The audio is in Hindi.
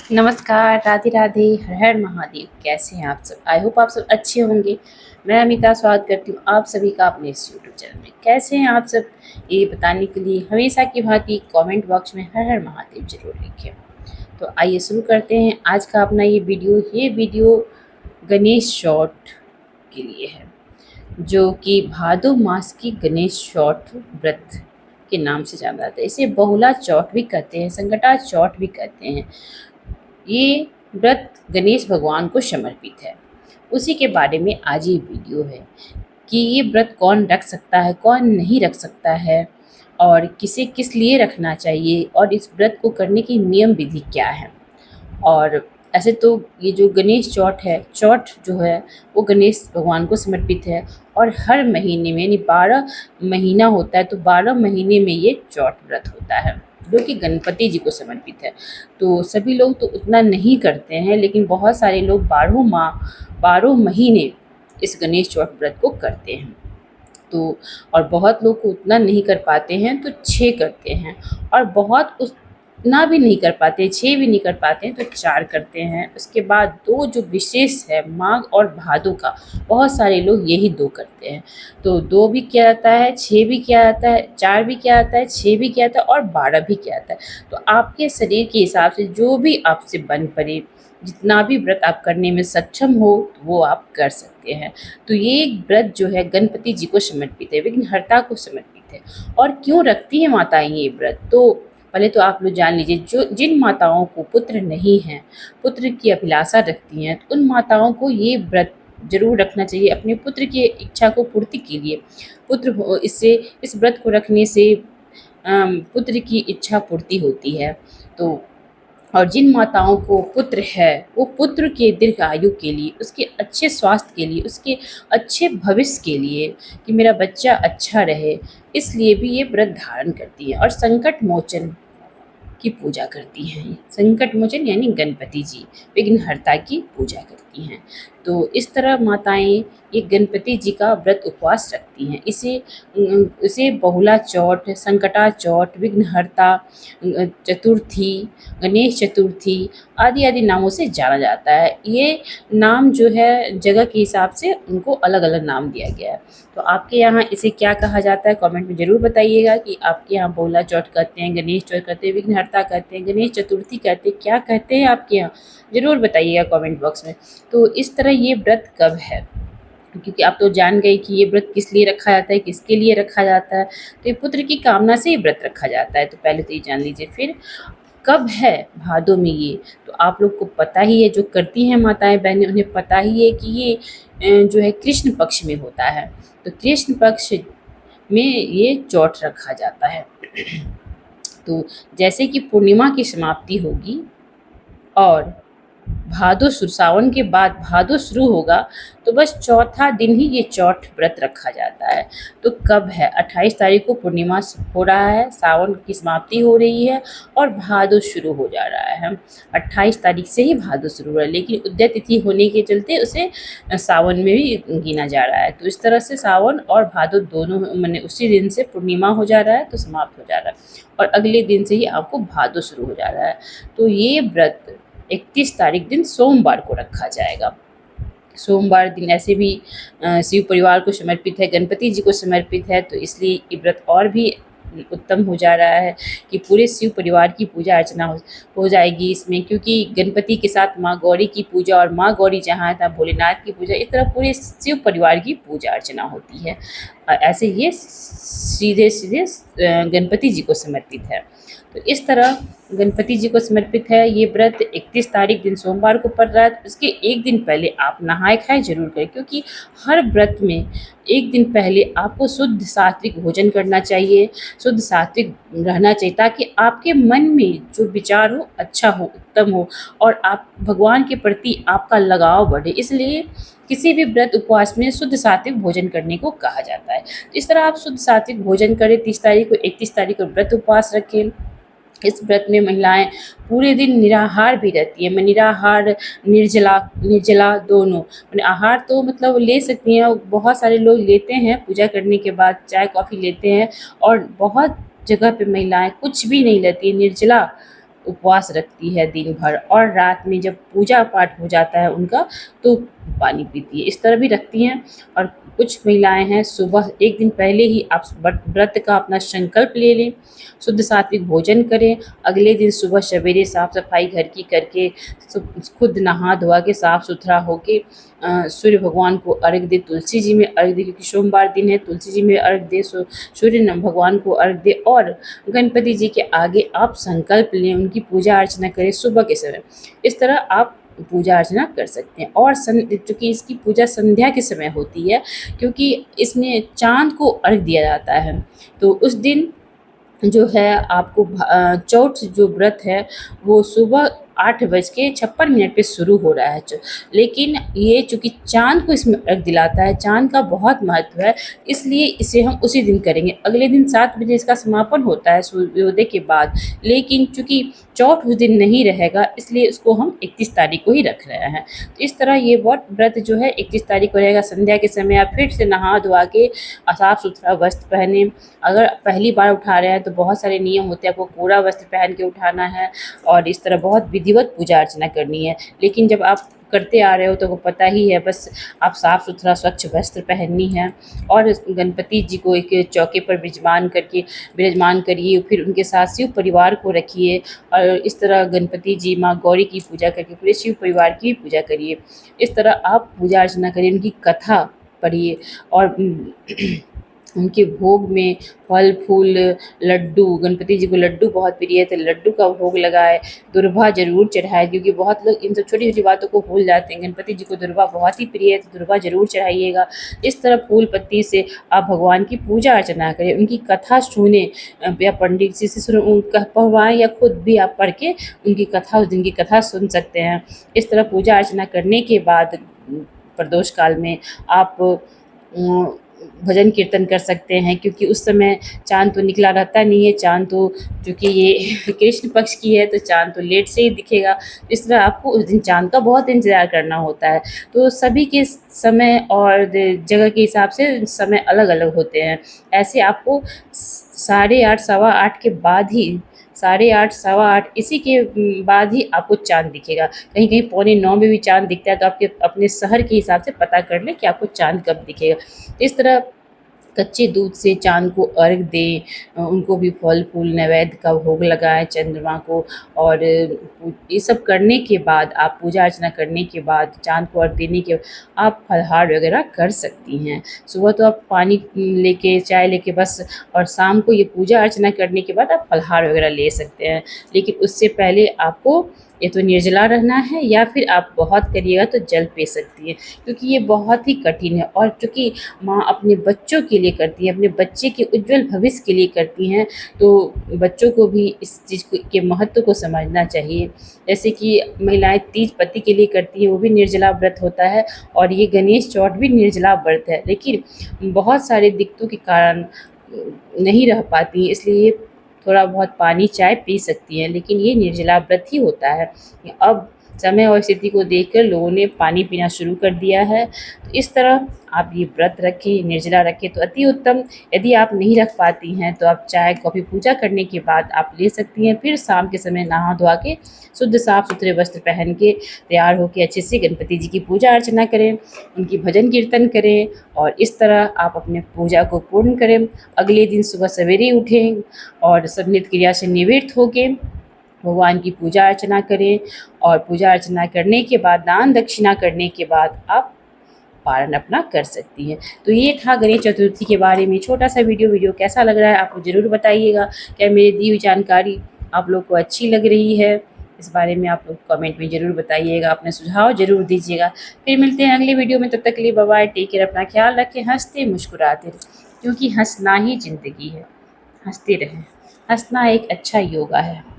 नमस्कार, राधे राधे, हर हर महादेव। कैसे हैं आप सब? आई होप आप सब अच्छे होंगे। मैं अमिता स्वागत करती हूँ आप सभी का अपने इस यूट्यूब चैनल में। कैसे हैं आप सब? ये बताने के लिए हमेशा की भांति कमेंट बॉक्स में हर हर महादेव जरूर लिखें। तो आइए शुरू करते हैं आज का अपना ये वीडियो गणेश चौथ के लिए है, जो कि भादो मास की गणेश चौथ व्रत के नाम से जाना जाता है। इसे बहुला चौथ भी कहते हैं, संकटा चौथ भी कहते हैं। ये व्रत गणेश भगवान को समर्पित है। उसी के बारे में आज ये वीडियो है कि ये व्रत कौन रख सकता है, कौन नहीं रख सकता है, और किसे किस लिए रखना चाहिए, और इस व्रत को करने की नियम विधि क्या है। और ऐसे तो ये जो गणेश चौथ है, चौथ जो है वो गणेश भगवान को समर्पित है। और हर महीने में यानी 12 महीना होता है, तो 12 महीने में ये चौथ व्रत होता है, जो कि गणपति जी को समर्पित है। तो सभी लोग तो उतना नहीं करते हैं, लेकिन बहुत सारे लोग 12 महीने इस गणेश चौथ व्रत को करते हैं। तो और बहुत लोग को उतना नहीं कर पाते हैं, तो 6 करते हैं। और बहुत उतना भी नहीं कर पाते, 6 भी नहीं कर पाते हैं, तो 4 करते हैं। उसके बाद 2 जो विशेष है, माघ और भादो का, बहुत सारे लोग यही 2 करते हैं। तो 2 भी किया जाता है, 6 भी किया जाता है, 4 भी किया जाता है, 6 भी किया जाता है, और 12 भी किया जाता है। तो आपके शरीर के हिसाब से जो भी आपसे बन पड़े, जितना भी व्रत आप करने में सक्षम हो, वो आप कर सकते हैं। तो ये व्रत जो है गणपति जी को समर्पित है, विघ्नहर्ता को समर्पित है। और क्यों रखती हैं माताएं ये व्रत? तो पहले तो आप लोग जान लीजिए, जो जिन माताओं को पुत्र नहीं है, पुत्र की अभिलाषा रखती हैं, तो उन माताओं को ये व्रत जरूर रखना चाहिए अपने पुत्र की इच्छा को पूर्ति के लिए। इससे इस व्रत को रखने से पुत्र की इच्छा पूर्ति होती है। तो और जिन माताओं को पुत्र है, वो पुत्र के दीर्घ आयु के लिए, उसके अच्छे स्वास्थ्य के लिए, उसके अच्छे भविष्य के लिए, कि मेरा बच्चा अच्छा रहे, इसलिए भी ये व्रत धारण करती है। और संकट मोचन की पूजा करती हैं। संकट मोचन यानी गणपति जी, विघ्नहर्ता की पूजा करती हैं। तो इस तरह माताएं ये गणपति जी का व्रत उपवास रखती हैं। इसे बहुला चौथ, संकटा चौथ, विघ्नहर्ता चतुर्थी, गणेश चतुर्थी आदि आदि नामों से जाना जाता है। ये नाम जो है जगह के हिसाब से उनको अलग अलग नाम दिया गया है। तो आपके यहाँ इसे क्या कहा जाता है, कमेंट में ज़रूर बताइएगा कि आपके यहाँ बहुला चौथ कहते हैं, गणेश चौथ कहते हैं, विघ्नहर्ता कहते हैं, गणेश चतुर्थी कहते हैं, क्या कहते हैं आपके यहाँ, ज़रूर बताइएगा कमेंट बॉक्स में। तो इस तरह ये व्रत कब है, क्योंकि आप तो जान गए कि ये व्रत किस लिए रखा जाता है, किसके लिए रखा जाता है। तो ये पुत्र की कामना से ये व्रत रखा जाता है। तो पहले तो ये जान लीजिए। फिर कब है भादों में ये, तो आप लोग को पता ही है, जो करती हैं माताएं बहनें उन्हें पता ही है कि ये जो है कृष्ण पक्ष में होता है। तो कृष्ण पक्ष में ये चौथ रखा जाता है। तो जैसे कि पूर्णिमा की समाप्ति होगी और सावन के बाद भादो शुरू होगा, तो बस चौथा दिन ही ये चौथ व्रत रखा जाता है। तो कब है? 28 तारीख को पूर्णिमा हो रहा है, सावन की समाप्ति हो रही है और भादो शुरू हो जा रहा है। 28 तारीख से ही भादो शुरू हो रहा है, लेकिन उदय तिथि होने के चलते उसे सावन में भी गिना जा रहा है। तो इस तरह से सावन और भादो दोनों मैंने उसी दिन से पूर्णिमा हो जा रहा है, तो समाप्त हो जा रहा है, और अगले दिन से ही आपको भादो शुरू हो जा रहा है। तो ये व्रत 31 तारीख दिन सोमवार को रखा जाएगा। सोमवार दिन ऐसे भी शिव परिवार को समर्पित है, गणपति जी को समर्पित है, तो इसलिए ये व्रत और भी उत्तम हो जा रहा है कि पूरे शिव परिवार की पूजा अर्चना हो जाएगी इसमें। क्योंकि गणपति के साथ माँ गौरी की पूजा, और माँ गौरी जहाँ था भोलेनाथ की पूजा, इस तरह पूरे शिव परिवार की पूजा अर्चना होती है। ऐसे ये सीधे सीधे गणपति जी को समर्पित है। तो इस तरह गणपति जी को समर्पित है ये व्रत। 31 तारीख दिन सोमवार को पड़ रहा है, तो उसके एक दिन पहले आप नहाए खाए जरूर करें, क्योंकि हर व्रत में एक दिन पहले आपको शुद्ध सात्विक भोजन करना चाहिए, शुद्ध सात्विक रहना चाहिए, ताकि आपके मन में जो विचार हो अच्छा हो, उत्तम हो, और आप भगवान के प्रति आपका लगाव बढ़े। इसलिए किसी भी व्रत उपवास में शुद्ध सात्विक भोजन करने को कहा जाता है। इस तरह आप शुद्ध सात्विक भोजन करें। 30 तारीख को 31 तारीख को व्रत उपवास रखें। इस व्रत में महिलाएं पूरे दिन निराहार भी रहती हैं। निराहार, निर्जला दोनों। मैंने आहार तो मतलब ले सकती हैं, बहुत सारे लोग लेते हैं पूजा करने के बाद, चाय कॉफ़ी लेते हैं, और बहुत जगह पे महिलाएं कुछ भी नहीं लेती, निर्जला उपवास रखती है दिन भर, और रात में जब पूजा पाठ हो जाता है उनका तो पानी पीती है। इस तरह भी रखती हैं। और कुछ महिलाएं हैं, सुबह एक दिन पहले ही आप व्रत का अपना संकल्प ले लें, शुद्ध सात्विक भोजन करें, अगले दिन सुबह सवेरे साफ सफाई घर की करके खुद नहा धोआ के साफ सुथरा होके सूर्य भगवान को अर्घ दे, तुलसी जी में अर्घ दे, क्योंकि सोमवार दिन है, तुलसी जी में अर्घ दे, सूर्य भगवान को अर्घ दे, और गणपति जी के आगे आप संकल्प लें, उनकी पूजा अर्चना करें सुबह के समय। इस तरह आप पूजा अर्चना कर सकते हैं। और चूँकि इसकी पूजा संध्या के समय होती है, क्योंकि इसमें चाँद को अर्घ दिया जाता है, तो उस दिन जो है आपको चौथ जो व्रत है वो सुबह 8:56 पे शुरू हो रहा है। लेकिन ये चूँकि चाँद को इसमें अर्घ दिलाता है, चाँद का बहुत महत्व है, इसलिए इसे हम उसी दिन करेंगे। अगले दिन 7 बजे इसका समापन होता है सूर्योदय के बाद, लेकिन चूँकि चौथ उस दिन नहीं रहेगा, इसलिए इसको हम 31 तारीख को ही रख रहे हैं। तो इस तरह ये व्रत जो है 31 तारीख को रहेगा। संध्या के समय आप फिर से नहा धोआ के साफ सुथरा वस्त्र पहने। अगर पहली बार उठा रहे हैं तो बहुत सारे नियम होते हैं, आपको पूरा वस्त्र पहन के उठाना है और इस तरह बहुत विधिवत पूजा अर्चना करनी है। लेकिन जब आप करते आ रहे हो तो वो पता ही है, बस आप साफ सुथरा स्वच्छ वस्त्र पहननी है और गणपति जी को एक चौके पर विराजमान करिए, फिर उनके साथ शिव परिवार को रखिए और इस तरह गणपति जी, माँ गौरी की पूजा करके पूरे शिव परिवार की पूजा करिए। इस तरह आप पूजा अर्चना करिए, उनकी कथा पढ़िए और उनके भोग में फल फूल, लड्डू, गणपति जी को लड्डू बहुत प्रिय है तो लड्डू का भोग लगाए, दुर्वा ज़रूर चढ़ाए, क्योंकि बहुत लोग इन सब छोटी-छोटी बातों को भूल जाते हैं। गणपति जी को दुर्वा बहुत ही प्रिय है तो दुर्वा ज़रूर चढ़ाइएगा। इस तरह फूल पत्ती से आप भगवान की पूजा अर्चना करें, उनकी कथा सुनें या पंडित जी से पढ़वाएँ या खुद भी आप पढ़ के उनकी कथा, उस दिन की कथा सुन सकते हैं। इस तरह पूजा अर्चना करने के बाद प्रदोष काल में आप भजन कीर्तन कर सकते हैं, क्योंकि उस समय चाँद तो निकला रहता नहीं है। चाँद तो चूँकि ये कृष्ण पक्ष की है तो चाँद तो लेट से ही दिखेगा। इस तरह आपको उस दिन चाँद का बहुत इंतज़ार करना होता है। तो सभी के समय और जगह के हिसाब से समय अलग-अलग होते हैं। ऐसे आपको 8:30 सवा 8 के बाद ही 8:30 सवा 8 इसी के बाद ही आपको चाँद दिखेगा। कहीं-कहीं पौने 9 में भी चाँद दिखता है, तो आपके अपने शहर के हिसाब से पता कर लें कि आपको चाँद कब दिखेगा। इस तरह कच्चे दूध से चाँद को अर्घ दें, उनको भी फल फूल नैवेद्य का भोग लगाएँ चंद्रमा को, और ये सब करने के बाद आप पूजा अर्चना करने के बाद चाँद को अर्घ देने के आप फलाहार वगैरह कर सकती हैं। सुबह तो आप पानी लेके, चाय लेके बस, और शाम को ये पूजा अर्चना करने के बाद आप फलाहार वगैरह ले सकते हैं। लेकिन उससे पहले आपको या तो निर्जला रहना है या फिर आप बहुत करिएगा तो जल पी सकती हैं, क्योंकि ये बहुत ही कठिन है। और चूँकि माँ अपने बच्चों के लिए करती है, अपने बच्चे के उज्ज्वल भविष्य के लिए करती हैं, तो बच्चों को भी इस चीज़ के महत्व को समझना चाहिए। जैसे कि महिलाएँ तीज पति के लिए करती हैं, वो भी निर्जला व्रत होता है, और ये गणेश चौथ भी निर्जला व्रत है, लेकिन बहुत सारे दिक्कतों के कारण नहीं रह पाती हैं, इसलिए थोड़ा बहुत पानी चाय पी सकती हैं, लेकिन ये निर्जला व्रत ही होता है। अब समय और स्थिति को देखकर लोगों ने पानी पीना शुरू कर दिया है। तो इस तरह आप ये व्रत रखें, निर्जला रखें तो अति उत्तम। यदि आप नहीं रख पाती हैं तो आप चाय, कॉफ़ी पूजा करने के बाद आप ले सकती हैं। फिर शाम के समय नहा धोआ के शुद्ध साफ सुथरे वस्त्र पहन के तैयार होकर अच्छे से गणपति जी की पूजा अर्चना करें, उनकी भजन कीर्तन करें, और इस तरह आप अपने पूजा को पूर्ण करें। अगले दिन सुबह सवेरे उठें और सब नित्य क्रिया से निवृत्त होके भगवान की पूजा अर्चना करें, और पूजा अर्चना करने के बाद, दान दक्षिणा करने के बाद आप पारण अपना कर सकती हैं। तो ये था गणेश चतुर्थी के बारे में छोटा सा वीडियो कैसा लग रहा है आपको ज़रूर बताइएगा। क्या मेरी दी हुई जानकारी आप लोग को अच्छी लग रही है? इस बारे में आप लोग कमेंट में ज़रूर बताइएगा, अपने सुझाव ज़रूर दीजिएगा। फिर मिलते हैं अगली वीडियो में, तब तक के लिए बाय बाय, टेक केयर, अपना ख्याल रखें, हँसते मुस्कुराते रहें, क्योंकि हँसना ही ज़िंदगी है। हँसते रहें, हँसना एक अच्छा योगा है।